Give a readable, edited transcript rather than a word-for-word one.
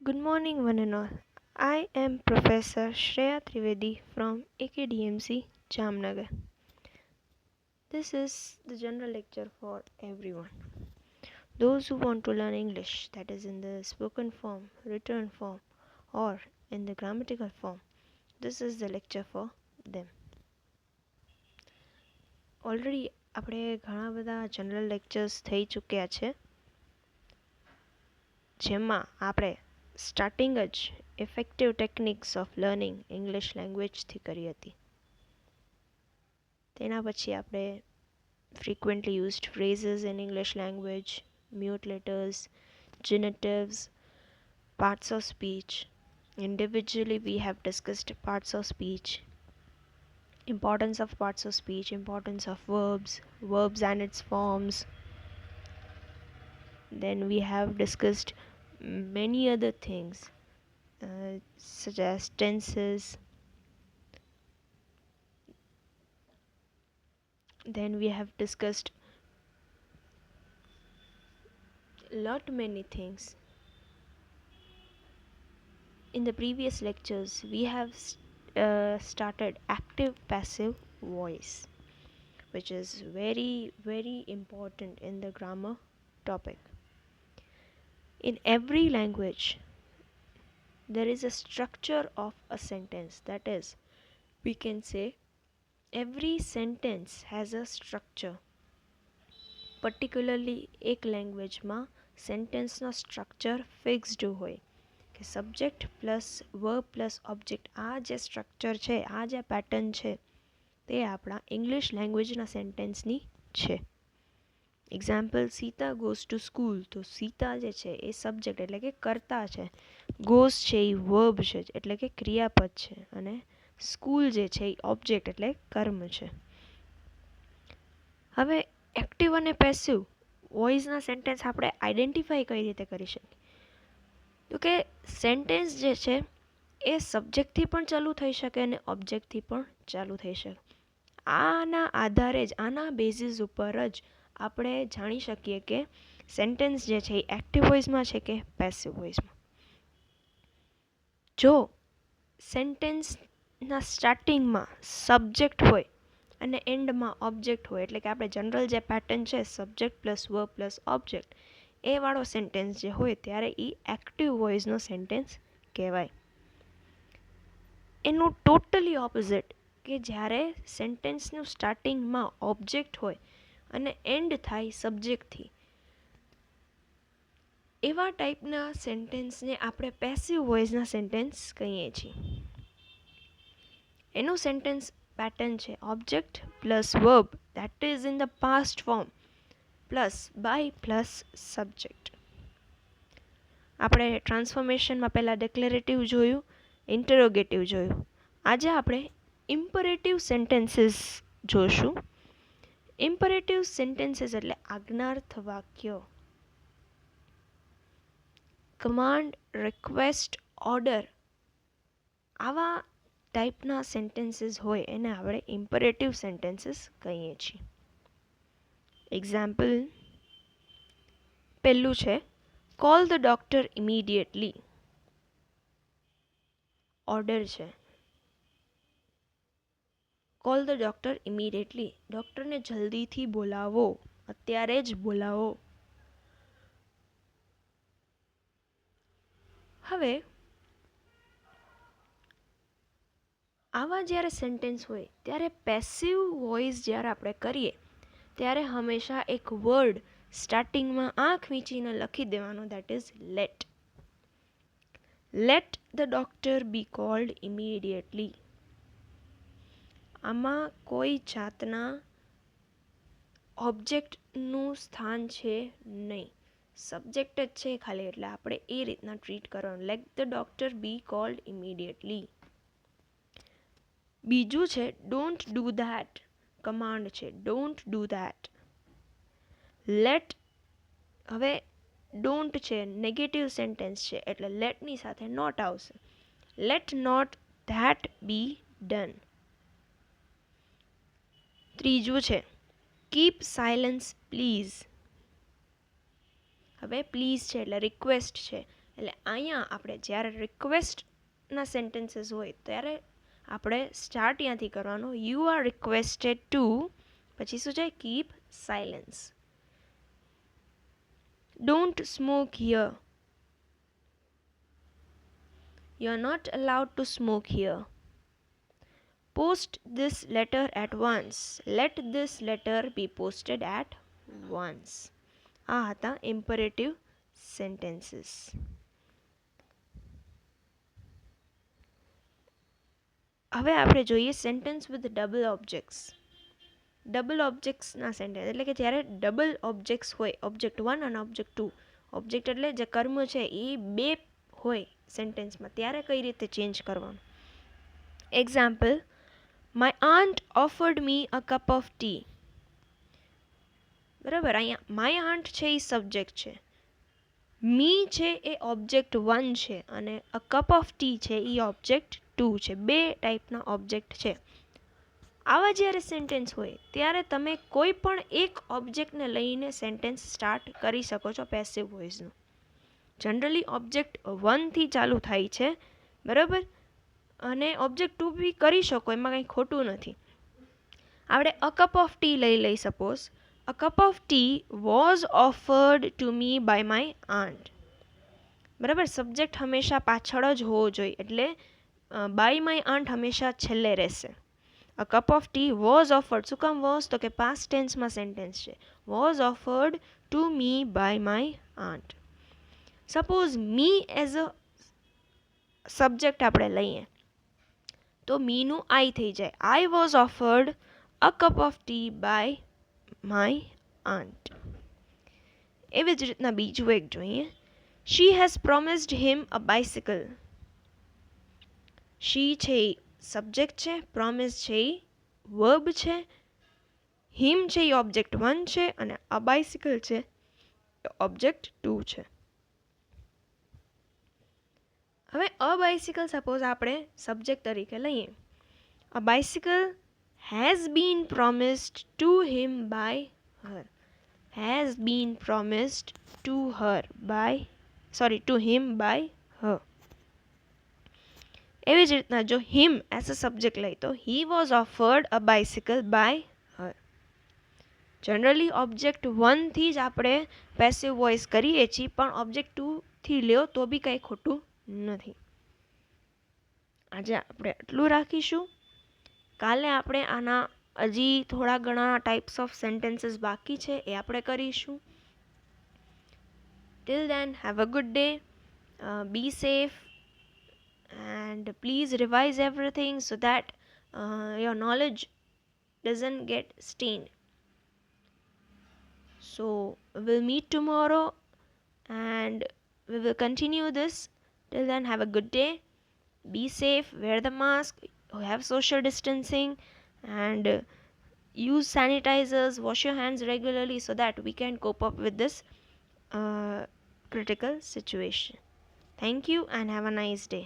Good morning, one and all. I am Professor Shreya Trivedi from AKDMC, Jamnagar. This is the general lecture for everyone. Those who want to learn English, that is in the spoken form, written form, or in the grammatical form, this is the lecture for them. Already આપણે ઘણા બધા general lectures થઈ ચૂક્યા છે જેમાં આપણે starting જ effective techniques of learning English લેંગ્વેજથી કરી હતી. તેના પછી આપણે frequently used phrases in English language, mute letters, genitives, parts of speech. Individually, we have discussed parts of speech, importance of parts of speech, importance of verbs, verbs and its forms. Then we have discussed many other things such as tenses. Then we have discussed lot many things. In the previous lectures, we have started active passive voice, which is very important in the grammar topic. In every language, there is a structure of a sentence. That is, we can say every sentence has a structure. Particularly એક લેંગ્વેજમાં સેન્ટેન્સનો structure fixed હોય કે subject plus verb plus object, આ જે structure છે, આ જે pattern છે, તે આપણા ઇંગ્લિશ લેંગ્વેજના સેન્ટેન્સની છે. Example, Sita goes to school. તો સીતા જે છે એ સબ્જેક્ટ એટલે કે કર્તા છે, ગોઝ છે એ વર્બ છે એટલે કે ક્રિયાપદ છે, અને સ્કૂલ જે છે એ ઓબ્જેક્ટ એટલે કર્મ છે. હવે એક્ટિવ અને પેસિવ વોઇસના સેન્ટેન્સ આપણે આઈડેન્ટિફાઈ કઈ રીતે કરી શકીએ? તો કે સેન્ટેન્સ જે છે એ સબ્જેક્ટથી પણ ચાલુ થઈ શકે અને ઓબ્જેક્ટથી પણ ચાલુ થઈ શકે. આના આધારે જ, આના બેઝિસ ઉપર જ આપણે જાણી શકીએ કે સેન્ટેન્સ જે છે એ એક્ટિવ વોઇસમાં છે કે પેસિવ વોઇસમાં. જો સેન્ટેન્સના સ્ટાર્ટિંગમાં સબ્જેક્ટ હોય અને એન્ડમાં ઓબ્જેક્ટ હોય, એટલે કે આપણે જનરલ જે પેટર્ન છે subject plus verb plus object, એ વાળો સેન્ટેન્સ જે હોય ત્યારે એ એક્ટિવ વોઇસનો સેન્ટેન્સ કહેવાય. એનું ટોટલી ઓપોઝિટ કે જ્યારે સેન્ટેન્સનું સ્ટાર્ટિંગમાં ઓબ્જેક્ટ હોય અને એન્ડ થાય સબ્જેક્ટથી, એવા ટાઈપના સેન્ટેન્સને આપણે પેસિવ વોઇસના સેન્ટેન્સ કહીએ છીએ. એનું સેન્ટેન્સ પેટર્ન છે object plus verb, that is in the past form, plus by plus subject. આપણે ટ્રાન્સફોર્મેશનમાં પહેલાં ડિક્લેરેટિવ જોયું, ઇન્ટરોગેટિવ જોયું. આજે આપણે ઇમ્પરેટિવ સેન્ટેન્સીસ જોશું. ઇમ્પરેટિવ સેન્ટેન્સીસ એટલે આજ્ઞાર્થ વાક્ય. કમાન્ડ, રિક્વેસ્ટ, ઓર્ડર, આવા ટાઈપના સેન્ટેન્સીસ હોય એને આપણે ઇમ્પરેટિવ સેન્ટેન્સીસ કહીએ છીએ. એક્ઝામ્પલ પહેલું છે, call the doctor immediately. Order છે, કોલ ધ ડૉક્ટર ઇમિડિયેટલી, ડૉક્ટરને જલ્દીથી બોલાવો, અત્યારે જ બોલાવો. હવે આવા જ્યારે સેન્ટેન્સ હોય ત્યારે પેસિવ વોઇસ જ્યારે આપણે કરીએ ત્યારે હંમેશા એક વર્ડ સ્ટાર્ટિંગમાં આંખ વીંચીને લખી દેવાનો, that is let. Let the doctor be called immediately. આમાં કોઈ જાતના ઓબ્જેક્ટનું સ્થાન છે નહીં, સબ્જેક્ટ જ છે ખાલી, એટલે આપણે એ રીતના ટ્રીટ કરવાનું, let the doctor be called immediately. બીજું છે ડોન્ટ ડુ ધેટ, કમાન્ડ છે ડોન્ટ ડુ ધેટ. લેટ, હવે ડોન્ટ છે નેગેટિવ સેન્ટેન્સ છે એટલે લેટની સાથે નોટ આવશે. Let not that be done. ત્રીજું છે કીપ સાયલન્સ પ્લીઝ. હવે પ્લીઝ છે એટલે રિક્વેસ્ટ છે, એટલે અહીંયા આપણે જ્યારે રિક્વેસ્ટના સેન્ટેન્સીસ હોય ત્યારે આપણે સ્ટાર્ટ ત્યાંથી કરવાનો. યુ આર રિક્વેસ્ટેડ ટુ, પછી શું છે, keep silence. Don't smoke here. You are not allowed to smoke here. Post this letter at once. Let this letter be posted at once. આ હતા imperative sentences. હવે આપણે જોઈએ sentence with double objects. Double ઓબ્જેક્ટ્સના sentence એટલે કે જ્યારે double objects હોય, ઓબ્જેક્ટ 1 અને ઓબ્જેક્ટ 2. ઓબ્જેક્ટ એટલે જે કર્મ છે એ બે હોય સેન્ટેન્સમાં, ત્યારે કઈ રીતે ચેન્જ કરવાનું. Example, My aunt offered me a cup of tea. બરાબર, અહીંયા માય આન્ટ છે એ સબ્જેક્ટ છે, મી છે એ ઓબ્જેક્ટ 1 છે અને અ કપ ઓફ ટી છે એ ઓબ્જેક્ટ 2 છે. બે ટાઈપના ઓબ્જેક્ટ છે. આવા જ્યારે સેન્ટેન્સ હોય ત્યારે તમે કોઈ પણ એક ઓબ્જેક્ટને લઈને સેન્ટેન્સ સ્ટાર્ટ કરી શકો છો પેસિવ વોઇસનું. જનરલી ઓબ્જેક્ટ 1થી ચાલુ થાય છે, બરાબર, અને ઓબ્જેક્ટ 2 બી કરી શકો, એમાં કંઈ ખોટું નથી. આપણે અ કપ ઓફ ટી લઈ suppose. A cup of tea was offered to me by my aunt. બરાબર, સબ્જેક્ટ હંમેશા પાછળ જ હોવો જોઈએ, એટલે બાય માય આન્ટ હંમેશા છેલ્લે રહેશે. A cup of tea was offered. શું કામ વોઝ? તો કે પાસ્ટ ટેન્સમાં સેન્ટેન્સ છે. Was offered to me by my aunt. Suppose me as a subject આપણે લઈએ તો મીનું આઈ થઈ જાય. I was offered a cup of tea by my aunt. એવી જ રીતના બીજું એક જોઈએ. She has promised him a bicycle. She છે એ સબ્જેક્ટ છે, પ્રોમિસ છે એ વર્બ છે, હિમ છે એ ઓબ્જેક્ટ 1 છે અને અ બાઇસિકલ છે ઓબ્જેક્ટ 2 છે. હવે અ બાઇસિકલ સપોઝ આપણે સબ્જેક્ટ તરીકે લઈએ. A bicycle has been promised to him by her. Has been promised to him by her. એવી જ રીતના જો હિમ એઝ અ સબ્જેક્ટ લઈ તો he was offered a bicycle by her. Generally object 1થી જ આપણે પેસિવ વોઇસ કરીએ છીએ, પણ ઓબ્જેક્ટ 2થી લ્યો તો બી કંઈ ખોટું નથી. આજે આપણે આટલું રાખીશું. કાલે આપણે આના હજી થોડા ઘણા ટાઈપ્સ ઓફ સેન્ટેન્સીસ બાકી છે એ આપણે કરીશું. Till then have a good day, be safe, and please revise everything so that your knowledge doesn't get stained. So we'll meet tomorrow and we will continue this. Till then, have a good day, be safe, wear the mask, have social distancing, and use sanitizers, wash your hands regularly so that we can cope up with this critical situation. Thank you and have a nice day.